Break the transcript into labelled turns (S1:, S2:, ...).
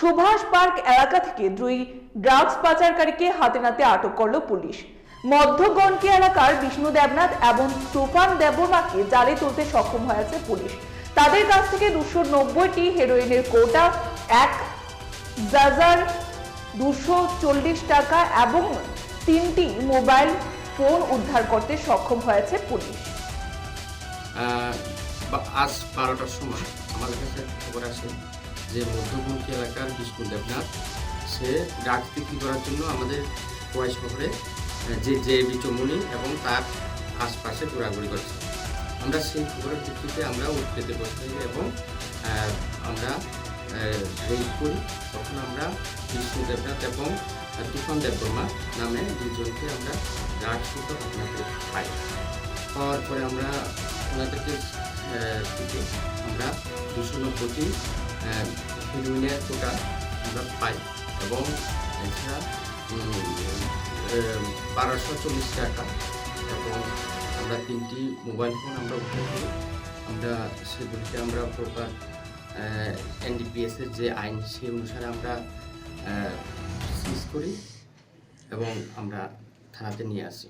S1: Subhash park এলাকা থেকে দুই ড্রাগস পাচারকারীকে হাতে নাতে আটক করল পুলিশ। মধ্যগণকি এলাকার বিষ্ণু দেবনাথ এবং তুফান দেববর্মাকে জালে তুলতে সক্ষম হয়েছে পুলিশ। তাদের কাছ থেকে 290টি হেরোইনের কোটা, 1,240 টাকা এবং 3টি মোবাইল ফোন উদ্ধার করতে সক্ষম হয়েছে পুলিশ।
S2: আজ 12টার সময় আমাদের কাছে খবর আসে যে মধ্যগণকি এলাকার বিষ্ণু দেবনাথ সে ড্রাগস বিক্রি করার জন্য আমাদের কোয়াই শহরে যে বিচমনি এবং তার আশপাশে ঘোরাঘুরি করছে। আমরা সেই খবরের ভিত্তিতে আমরা উঠতে বসে এবং আমরা রেড করি। তখন আমরা বিষ্ণু দেবনাথ এবং তুফান দেববর্মা নামে দুজনকে আমরা ড্রাগস আপনাদের পাই। পাওয়ার পরে আমরা ওনাদেরকে থেকে আমরা 290টি হেরোইনের কোটা আমরা পাই এবং এছাড়া 1240 টাকা এবং আমরা 3টি মোবাইল ফোন আমরা উদ্ধার করি। আমরা সেগুলিকে আমরা প্রপার এনডিপিএসের যে আইন সেই অনুসারে আমরা সিজ করি এবং আমরা থানাতে নিয়ে আসি।